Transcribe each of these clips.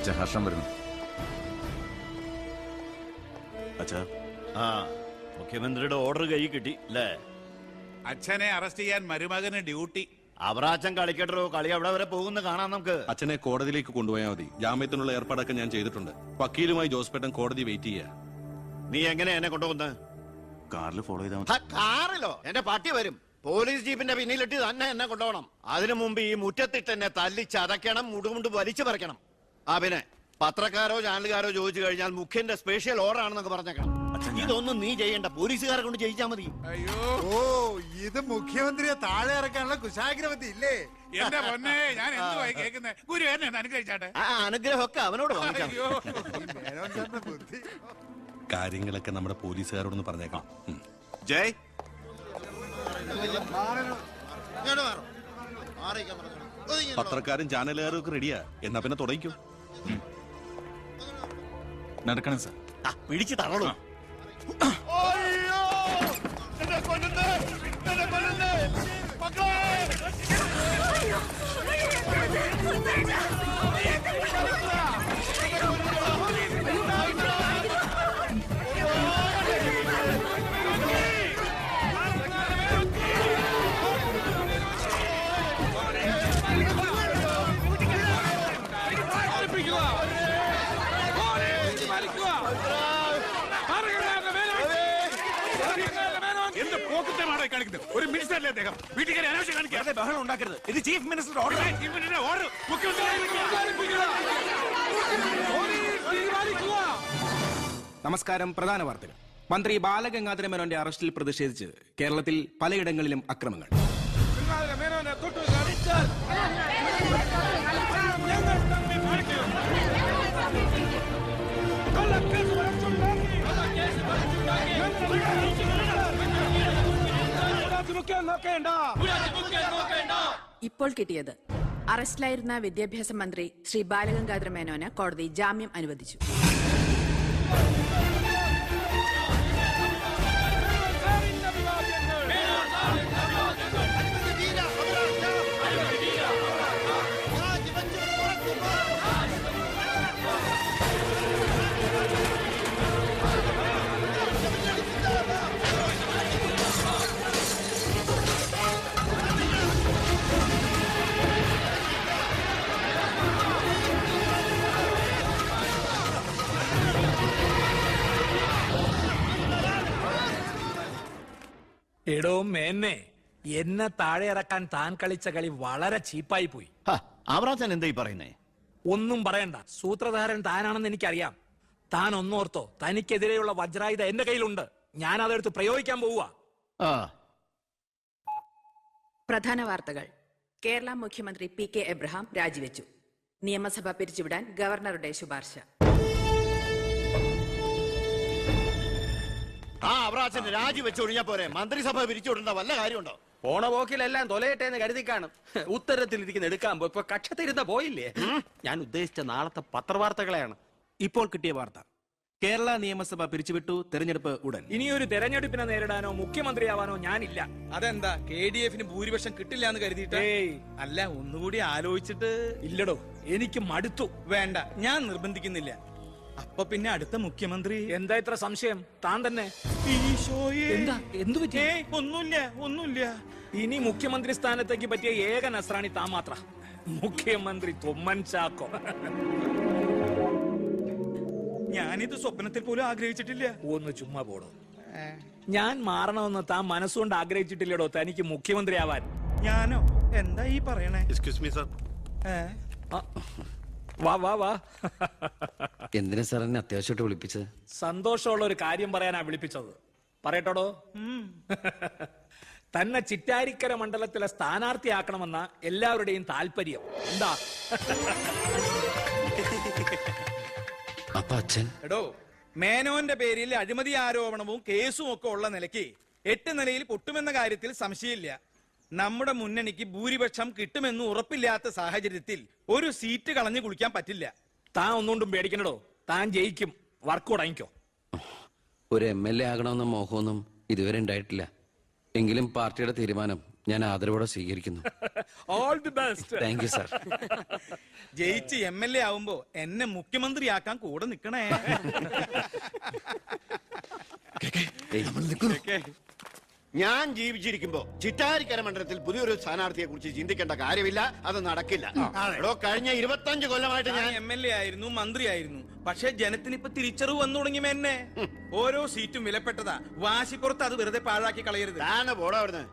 അച്ഛൻ ഹർഷം വരുന്നു. അച്ഛാ, മുഖ്യമന്ത്രിയുടെ ഓർഡർ കൈ കിട്ടി അല്ലേ? അച്ഛനെ അറസ്റ്റ് ചെയ്യാൻ മരുമകന് ഡ്യൂട്ടി. അവറാച്ചൻ കളിക്കട്ടോ, കളി അവിടെ വരെ പോകുന്ന കാണാം നമുക്ക്. അച്ഛനെ കോടതിയിലേക്ക് കൊണ്ടുപോയാൽ മതി. ജാമ്യത്തിനുള്ള ഏർപ്പാടൊക്കെ ഞാൻ ചെയ്തിട്ടുണ്ട്. വക്കീലുമായി ജോസ്പേട്ടൻ കോടതി വെയിറ്റ് ചെയ്യാ. നീ എങ്ങനെയാ എന്നെ കൊണ്ടുപോകുന്നത്? കാറിൽ ഫോളോ ചെയ്താൽ കാറിലോ? എന്റെ പട്ടി വരും. പോലീസ് ജീപ്പിന്റെ പിന്നിലിട്ട് തന്നെ എന്നെ കൊണ്ടുപോകണം. അതിനു മുമ്പ് ഈ മുറ്റത്തിട്ട് എന്നെ തല്ലി ചതയ്ക്കണം, മുടുമുണ്ട് വലിച്ചു പറിക്കണം. പിന്നെ പത്രക്കാരോ ചാനലുകാരോ ചോദിച്ചു കഴിഞ്ഞാൽ മുഖ്യന്റെ സ്പെഷ്യൽ ഓർഡർ ആണെന്നൊക്കെ പറഞ്ഞേക്കണം. ഇതൊന്നും നീ ചെയ്യണ്ട, പോലീസുകാരെ കൊണ്ട് ചെയ്യിച്ചാ മതി. അയ്യോ, ഓ, ഇത് മുഖ്യമന്ത്രിയെ താഴെ ഇറക്കാനുള്ള കുശാഗ്രമതി ഇല്ലേ? എന്റെ പൊന്നെ, ഞാൻ എന്തുവായി കേൾക്കുന്നത്? ഗുരു എന്നെ ഒന്ന് അനുഗ്രഹിച്ചാട്ടെ. അനുഗ്രഹമൊക്കെ അവനോട് വാങ്ങിക്കാം. അയ്യോ, മേനോൻ സാറിന്റെ ബുദ്ധി. കാര്യങ്ങളൊക്കെ നമ്മുടെ പോലീസുകാരോടൊന്ന് പറഞ്ഞേക്കാം. ജയ്, പത്രക്കാരും ചാനലുകാരും ഒക്കെ റെഡിയാ. എന്നാ പിന്നെ തുടങ്ങിക്കോ. നടക്കണം സാർ. പിടിച്ച് തള്ളണോ? ഒരു മിനിസ്റ്ററല്ലേ അദ്ദേഹം? വീട്ടിൽ അനാവശ്യം കാണിക്കാതെ ബഹളം ഉണ്ടാക്കരുത്. ഇത് ചീഫ് മിനിസ്റ്റർ ഓർഡർ. നമസ്കാരം. പ്രധാന വാർത്തകൾ. മന്ത്രി ബാലഗംഗാധര മേനോന്റെ അറസ്റ്റിൽ പ്രതിഷേധിച്ച് കേരളത്തിൽ പലയിടങ്ങളിലും അക്രമങ്ങൾ. ഇപ്പോൾ കിട്ടിയത് അറസ്റ്റിലായിരുന്ന വിദ്യാഭ്യാസ മന്ത്രി ശ്രീ ബാലഗംഗാധര മേനോന് കോടതി ജാമ്യം അനുവദിച്ചു. എടോ മേന്നെ, എന്നെ താഴെ ഇറക്കാൻ താൻ കളിച്ച കളി വളരെ ചീപ്പായി പോയി. അവറാച്ചൻ എന്താ ഈ പറയുന്നേ? ഒന്നും പറയണ്ട, സൂത്രധാരൻ താനാണെന്ന് എനിക്കറിയാം. താൻ ഒന്നോർത്തോ, തനിക്കെതിരെയുള്ള വജ്രായുധ എന്റെ കയ്യിലുണ്ട്. ഞാൻ അതെടുത്ത് പ്രയോഗിക്കാൻ പോവുക. പ്രധാന വാർത്തകൾ. കേരള മുഖ്യമന്ത്രി PK എബ്രഹാം രാജിവെച്ചു. നിയമസഭ പിരിച്ചുവിടാൻ ഗവർണറുടെ ശുപാർശ. അവറാച്ചൻ രാജിവെച്ചൊഴിഞ്ഞാ പോരെ? മന്ത്രിസഭ പിരിച്ചുവിടേണ്ട വല്ല കാര്യമുണ്ടോ? പോണ പോക്കിലെല്ലാം തൊലയട്ടെ എന്ന് കരുതി കാണും. ഉത്തരത്തിലിരിക്കുന്ന എടുക്കാൻ പോയി. ഇപ്പൊ കക്ഷത്തിരുന്ന പോയില്ലേ? ഞാൻ ഉദ്ദേശിച്ച നാളത്തെ പത്രവാർത്തകളെയാണ്. ഇപ്പോൾ കിട്ടിയ വാർത്ത. കേരള നിയമസഭ പിരിച്ചുവിട്ടു. തെരഞ്ഞെടുപ്പ് ഉടൻ. ഇനിയൊരു തെരഞ്ഞെടുപ്പിനെ നേരിടാനോ മുഖ്യമന്ത്രിയാവാനോ ഞാനില്ല. അതെന്താ? KDF-ന് ഭൂരിപക്ഷം കിട്ടില്ല എന്ന് കരുതിയിട്ട്? അല്ല, ഒന്നുകൂടി ആലോചിച്ചിട്ട്. ഇല്ലടോ, എനിക്ക് മടുത്തു. വേണ്ട, ഞാൻ നിർബന്ധിക്കുന്നില്ല. അപ്പൊ പിന്നെ അടുത്ത മുഖ്യമന്ത്രി എന്താ ഇത്ര സംശയം? താൻ തന്നെ. എന്താ? എന്തു പറ്റി? ഒന്നുമില്ല. ഇനി മുഖ്യമന്ത്രി സ്ഥാനത്തേക്ക് പറ്റിയ ഏക നസ്രാണി താൻ മാത്ര. മുഖ്യമന്ത്രി തൊമ്മൻ ചാക്കോ. ഞാനിത് സ്വപ്നത്തിൽ പോലും ആഗ്രഹിച്ചിട്ടില്ല. ഒന്ന് ചുമ്മാ പോടോ. ഞാൻ മാറണമെന്ന് താൻ മനസ്സുകൊണ്ട് ആഗ്രഹിച്ചിട്ടില്ലടോ തനിക്ക് മുഖ്യമന്ത്രിയാവാൻ. ഞാനോ? എന്താ ഈ പറയണേ? Excuse me sir. വാ വാ വാ. എന്തിനാ സാർ എന്നെ അത്യാവശ്യമായിട്ട് വിളിപ്പിച്ചത്? സന്തോഷമുള്ള ഒരു കാര്യം പറയാനാ വിളിപ്പിച്ചത്. പറയട്ടോടോ. തന്നെ ചിറ്റാരിക്കര മണ്ഡലത്തിലെ സ്ഥാനാർത്ഥിയാക്കണമെന്ന എല്ലാവരുടെയും താല്പര്യം. എന്താ? അപ്പൊ അച്ഛൻ? എടോ, മേനോന്റെ പേരിൽ അഴിമതി ആരോപണവും കേസും ഒക്കെ ഉള്ള നിലയ്ക്ക് 8 നിലയിൽ പൊട്ടുമെന്ന കാര്യത്തിൽ സംശയമില്ല. നമ്മുടെ മുന്നണിക്ക് ഭൂരിപക്ഷം കിട്ടുമെന്ന് ഉറപ്പില്ലാത്ത സാഹചര്യത്തിൽ ഒരു സീറ്റ് കളഞ്ഞു കുളിക്കാൻ പറ്റില്ല. താൻ ഒന്നുകൊണ്ടും പേടിക്കണടോ, താൻ ജയിക്കും. വർക്ക് തുടങ്ങിക്കോ. ഒരു MLA ആകണമെന്ന മോഹമൊന്നും ഇതുവരെ ഉണ്ടായിട്ടില്ല. എങ്കിലും പാർട്ടിയുടെ തീരുമാനം ഞാൻ ആദരവോടെ സ്വീകരിക്കുന്നു. All the best. Thank you sir. ജയിച്ച് MLA ആവുമ്പോ എന്നെ മുഖ്യമന്ത്രിയാക്കാൻ കൂടെ നിക്കണേ. ഞാൻ ജീവിച്ചിരിക്കുമ്പോ ചിറ്റാരിക്കര മണ്ഡലത്തിൽ പുതിയൊരു സ്ഥാനാർത്ഥിയെ കുറിച്ച് ചിന്തിക്കേണ്ട കാര്യമില്ല, അത് നടക്കില്ല. എടോ, കഴിഞ്ഞ 25 കൊല്ലമായിട്ട് ഞാൻ MLA ആയിരുന്നു, മന്ത്രിയായിരുന്നു. പക്ഷെ ജനത്തിന് ഇപ്പൊ തിരിച്ചറിവ് വന്നു തുടങ്ങി. എന്നെ ഓരോ സീറ്റും വിലപ്പെട്ടതാ. വാശിപ്പുറത്ത് അത് വെറുതെ പാഴാക്കി കളയരുത്. താനെ പോടാ അവിടുന്ന്.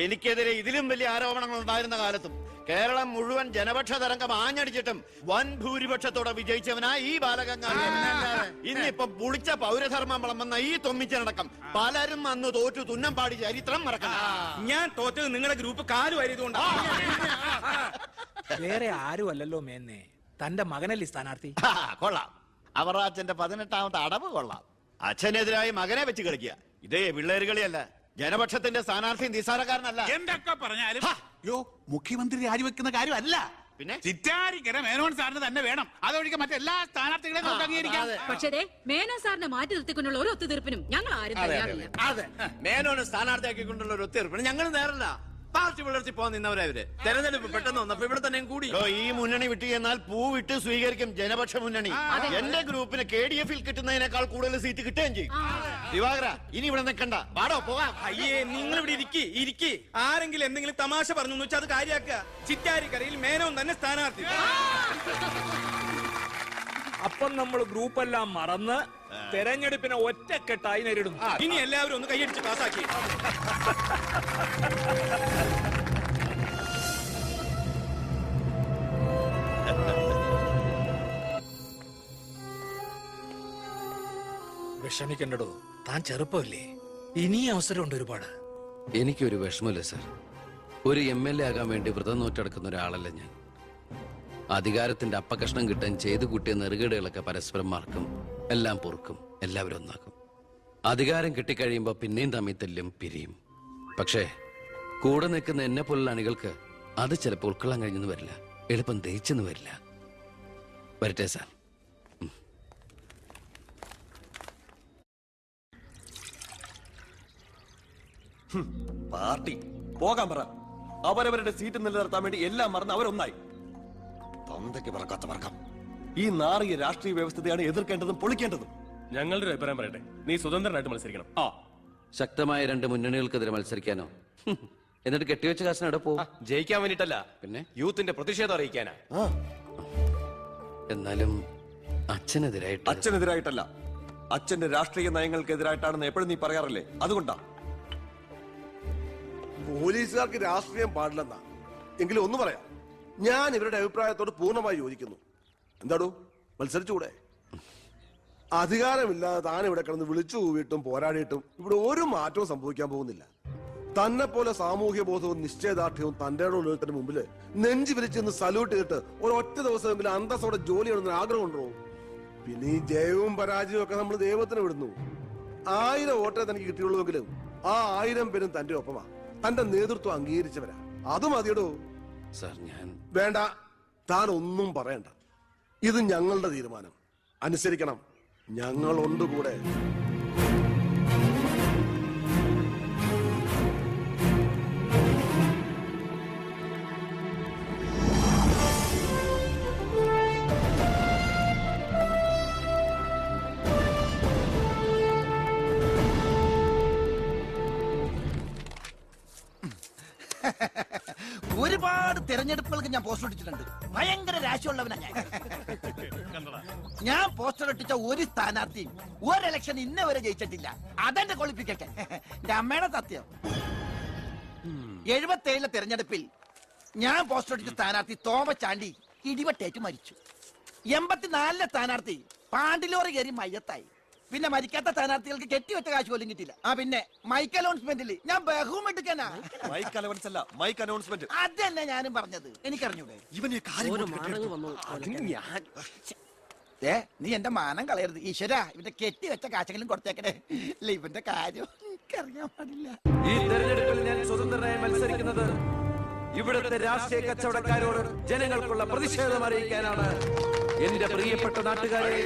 എനിക്കെതിരെ ഇതിലും വലിയ ആരോപണങ്ങൾ ഉണ്ടായിരുന്ന കാലത്തും കേരളം മുഴുവൻ ജനപക്ഷ തരംഗം ആഞ്ഞടിച്ചിട്ടും വൻ ഭൂരിപക്ഷത്തോടെ വിജയിച്ചവനാ ഈ ബാലഗംഗാധരൻ. ഇന്നിപ്പം പുളിച്ച പൗരധർമ്മം വിളമ്പുന്ന ഈ തൊമ്മിച്ചനടക്കം പലരും അന്ന് തോറ്റു തുന്നം പാടി ചരിത്രം മറക്കണം. ഞാൻ തോറ്റത് നിങ്ങളുടെ ഗ്രൂപ്പ് കാല് വാരിയതുകൊണ്ടാണ്. വേറെ ആരും അല്ലല്ലോ മേന്നെ, തന്റെ മകനല്ലേ സ്ഥാനാർത്ഥി. കൊള്ളാം. അവർ അച്ഛന്റെ 18ാമത്തെ അടവ് കൊള്ളാം. അച്ഛനെതിരായി മകനെ വെച്ച് കളിക്കുക. ഇതേ പിള്ളേര് കളിയല്ല. ജനപക്ഷത്തിന്റെ സ്ഥാനാർത്ഥി നിസ്സാരക്കാരനല്ല. എന്തൊക്കെ പറഞ്ഞാലും യോ മുഖ്യമന്ത്രി രാജിവെക്കുന്ന കാര്യമല്ല. പിന്നെ ചിറ്റാരിക്കര മേനോൻ സാറിന് തന്നെ വേണം. അതൊഴികെ മറ്റെല്ലാ സ്ഥാനാർത്ഥികളെയും നമുക്ക് അംഗീകരിക്കാം. പക്ഷേ മേനോൻ സാറിനെ മാറ്റി നിർത്തിക്കൊണ്ടുള്ള ഒരു ഒത്തുതീർപ്പിനും ഞങ്ങൾ ആരും തയ്യാറില്ല. അതെ, മേനോനെ സ്ഥാനാർത്ഥിയാക്കിക്കൊണ്ടുള്ള ഒരു ഒത്തുതീർപ്പിന് ഞങ്ങൾ നേരല്ല. പാർട്ടി പുലർത്തി പോകാൻ നിന്നവരവര് തെരഞ്ഞെടുപ്പ് പെട്ടെന്ന് വന്നപ്പോ ഇവിടെ തന്നെ കൂടി. ഈ മുന്നണി വിട്ടു എന്നാൽ പൂ വിട്ട് സ്വീകരിക്കും ജനപക്ഷ മുന്നണി. എന്റെ ഗ്രൂപ്പിന് KDF-ൽ കിട്ടുന്നതിനേക്കാൾ കൂടുതൽ സീറ്റ് കിട്ടുകയും ചെയ്യും. ദിവാകര, ഇനി ഇവിടെ നിൽക്കണ്ട, പാടോ പോകാം. അയ്യേ, നിങ്ങൾ ഇവിടെ ഇരിക്കി. ആരെങ്കിലും എന്തെങ്കിലും തമാശ പറഞ്ഞു വെച്ചാൽ അത് കാര്യാക്കുക. ചിറ്റാരിക്കരയിൽ മേനോൻ തന്നെ സ്ഥാനാർത്ഥി. അപ്പം നമ്മൾ ഗ്രൂപ്പെല്ലാം മറന്ന് തെരഞ്ഞെടുപ്പിനെ ഒറ്റക്കെട്ടായി നേരിടുന്നു. ഇനി എല്ലാവരും ഒന്ന് കൈയടിച്ച് പാസാക്കി. വിഷമിക്കണ്ടോ, താൻ ചെറുപ്പമില്ലേ, ഇനി അവസരമുണ്ട് ഒരുപാട്. എനിക്കൊരു വിഷമമില്ല സാർ. ഒരു MLA ആകാൻ വേണ്ടി വ്രതം നോറ്റെടുക്കുന്ന ഒരാളല്ല ഞാൻ. അധികാരത്തിന്റെ അപ്പകഷ്ണം കിട്ടാൻ ചെയ്തു കൂട്ടിയ നെറുകേടുകളൊക്കെ പരസ്പരം മറക്കും, എല്ലാം പൊറുക്കും, എല്ലാവരും ഒന്നാക്കും. അധികാരം കിട്ടിക്കഴിയുമ്പോ പിന്നെയും തമ്മിൽ തല്ലും, പിരിയും. പക്ഷേ കൂടെ നിൽക്കുന്ന എന്നെ പോലുള്ള അണികൾക്ക് അത് ചിലപ്പോൾ ഉൾക്കൊള്ളാൻ കഴിഞ്ഞെന്ന് വരില്ല, എളുപ്പം ദഹിച്ചെന്ന് വരില്ല. വരട്ടെ സാർ. പാർട്ടി പോകാൻ പറ. അവരവരുടെ സീറ്റ് നിലനിർത്താൻ വേണ്ടി എല്ലാം മറന്ന് അവരൊന്നായി. തൊന്തയ്ക്ക് പറക്കാത്ത വർക്കം. ഈ നാറിയ രാഷ്ട്രീയ വ്യവസ്ഥയാണ് എതിർക്കേണ്ടതും പൊളിക്കേണ്ടതും. ഞങ്ങളുടെ ഒരു അഭിപ്രായം പറയട്ടെ, നീ സ്വതന്ത്രനായിട്ട് മത്സരിക്കണം. ശക്തമായ 2 മുന്നണികൾക്കെതിരെ മത്സരിക്കാനോ? എന്നിട്ട് കെട്ടിവെച്ച കാശിന് എവിടെ പോകും? ജയിക്കാൻ വേണ്ടിട്ടല്ല, പിന്നെ യൂത്തിന്റെ പ്രതിഷേധം അറിയിക്കാനാ. എന്നാലും അച്ഛനെതിരായിട്ടല്ല, അച്ഛന്റെ രാഷ്ട്രീയ നയങ്ങൾക്കെതിരായിട്ടാണെന്ന് എപ്പോഴും നീ പറയാറില്ലേ, അതുകൊണ്ടാ. പോലീസുകാർക്ക് രാഷ്ട്രീയം പാടില്ലെന്നാ. എങ്കിലും ഒന്ന് പറയാം, ഞാൻ ഇവരുടെ അഭിപ്രായത്തോട് പൂർണ്ണമായി യോജിക്കുന്നു. എന്താടോ, മത്സരിച്ചുകൂടെ? അധികാരമില്ലാതെ താൻ ഇവിടെ കിടന്ന് വിളിച്ചു കൂവിയിട്ടും പോരാടിയിട്ടും ഇവിടെ ഒരു മാറ്റവും സംഭവിക്കാൻ പോകുന്നില്ല. തന്നെ പോലെ സാമൂഹ്യ ബോധവും നിശ്ചയദാർഢ്യവും തന്റെ ഉള്ളതിന് മുമ്പിൽ നെഞ്ചു വിരിച്ചെന്ന് സല്യൂട്ട് ചെയ്തിട്ട് ഒരൊറ്റ ദിവസമെങ്കിലും അന്തസ്സോടെ ജോലി ചെയ്യണമെന്ന് ആഗ്രഹം ഉണ്ടോ? പിന്നെ ഈ ജയവും പരാജയവും ഒക്കെ നമ്മൾ ദൈവത്തിന് വിടുന്നു. 1000 വോട്ടേ തനിക്ക് കിട്ടിയുള്ളൂവെങ്കിലും ആ 1000 പേരും തന്റെ ഒപ്പമാ, തന്റെ നേതൃത്വം അംഗീകരിച്ചവരാ. അത് മതിയടോ. വേണ്ട, താൻ ഒന്നും പറയണ്ട. ഇത് ഞങ്ങളുടെ തീരുമാനം, അനുസരിക്കണം. ഞങ്ങളുണ്ട് കൂടെ. ഒരുപാട് തെരഞ്ഞെടുപ്പുകൾക്ക് ഞാൻ പോസ്റ്റർ ഒട്ടിച്ചിട്ടുണ്ട്. ഭയങ്കര രാശിയുള്ളവനാ ഞാൻ പോസ്റ്റർ ഒട്ടിച്ച ഒരു സ്ഥാനാർത്ഥിയും ഒരു ഇലക്ഷൻ ഇന്ന വരെ ജയിച്ചിട്ടില്ല. അതെന്റെ ക്വാളിഫിക്കേഷൻ. എന്റെ അമ്മയുടെ സത്യം. 77 തെരഞ്ഞെടുപ്പിൽ ഞാൻ പോസ്റ്റർ ഒട്ടിച്ച സ്ഥാനാർത്ഥി തോമച്ചാണ്ടി ഇടിവെട്ടേറ്റ് മരിച്ചു. 84 സ്ഥാനാർത്ഥി പാണ്ടിലോറി കയറി മയ്യത്തായി. പിന്നെ മരിക്കാത്ത സ്ഥാനാർത്ഥികൾക്ക് കെട്ടിവെച്ച കാശ് പോലും കിട്ടില്ല. പിന്നെ മൈക്ക് അനൗൺസ്മെന്റിൽ ഞാൻ ബഹുമെടുക്കാനാ. മൈക്ക് അലവൻസ് അല്ല, മൈക്ക് അനൗൺസ്മെന്റ്. അതന്നെ ഞാനും പറഞ്ഞത്. എനിക്കറിഞ്ഞൂടെ? നീ എന്റെ മാനം കളയരുത് ഈശ്വര. ഇവന്റെ കെട്ടിവെച്ച കാശെങ്കിലും കൊടുത്തേക്കണേ. ഇല്ല, ഇവന്റെ കാര്യം എനിക്കറിയാൻ പാടില്ല. ഈ തെരഞ്ഞെടുപ്പിൽ ഞാൻ സ്വതന്ത്രനായി മത്സരിക്കുന്നത് ഇവിടുത്തെ രാഷ്ട്രീയ കച്ചവടക്കാരോട് ജനങ്ങൾക്കുള്ള പ്രതിഷേധം അറിയിക്കാനാണ്. എന്റെ പ്രിയപ്പെട്ട നാട്ടുകാരെ,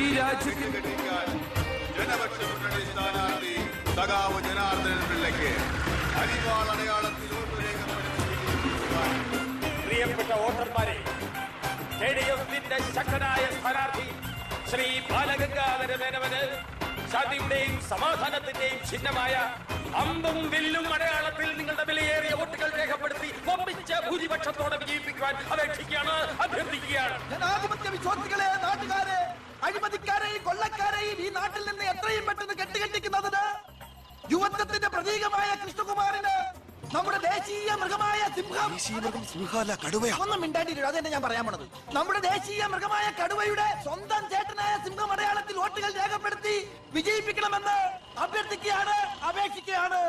ഈ രാജ്യത്തിൽ ജനപക്ഷ മുന്നണി സ്ഥാനാർത്ഥി സഖാവ് ജനാർദ്ദനൻ പിള്ളയ്ക്ക് അരിവാൾ അടയാളത്തിൽ വോട്ട് രേഖപ്പെടുത്തി. പ്രിയപ്പെട്ട വോട്ടർമാരെ, JDF-ന്റെ ശക്തനായ സ്ഥാനാർത്ഥി ശ്രീ ബാലഗംഗാധര മേനോന് ശാന്തിയുടെയും സമാധാനത്തിന്റെയും ചിഹ്നമായ അമ്പും വില്ലും അടയാളത്തിൽ നിങ്ങളുടെ വിലയേറിയ വോട്ടുകൾ രേഖപ്പെടുത്തി ഒപ്പിച്ച ഭൂരിപക്ഷത്തോടെ വിജയിപ്പിക്കുവാൻ അപേക്ഷിക്കുകയാണ്, അഭ്യർത്ഥിക്കുകയാണ്. ജനാധിപത്യ വിശ്വാസികളെ, നാട്ടുകാരെ, അഴിമതിക്കാരെയും കൊള്ളക്കാരെയും ഈ നാട്ടിൽ നിന്ന് എത്രയും പെട്ടെന്ന് കെട്ടുകെട്ടിക്കുന്നതിന് യുവത്വത്തിന്റെ പ്രതീകമായ കൃഷ്ണകുമാറിന് നമ്മുടെ ദേശീയ മൃഗമായ സിംഹം ഒന്നും മിണ്ടാണ്ടിരിക്കും. അത് തന്നെ ഞാൻ പറയാൻ പോണത്. നമ്മുടെ ദേശീയ മൃഗമായ കടുവയുടെ സ്വന്തം ചേട്ടനായ സിംഹം അടയാളത്തിൽ വോട്ടുകൾ രേഖപ്പെടുത്തി വിജയിപ്പിക്കണമെന്ന് അഭ്യർത്ഥിക്കുകയാണ്, അപേക്ഷിക്കുകയാണ്.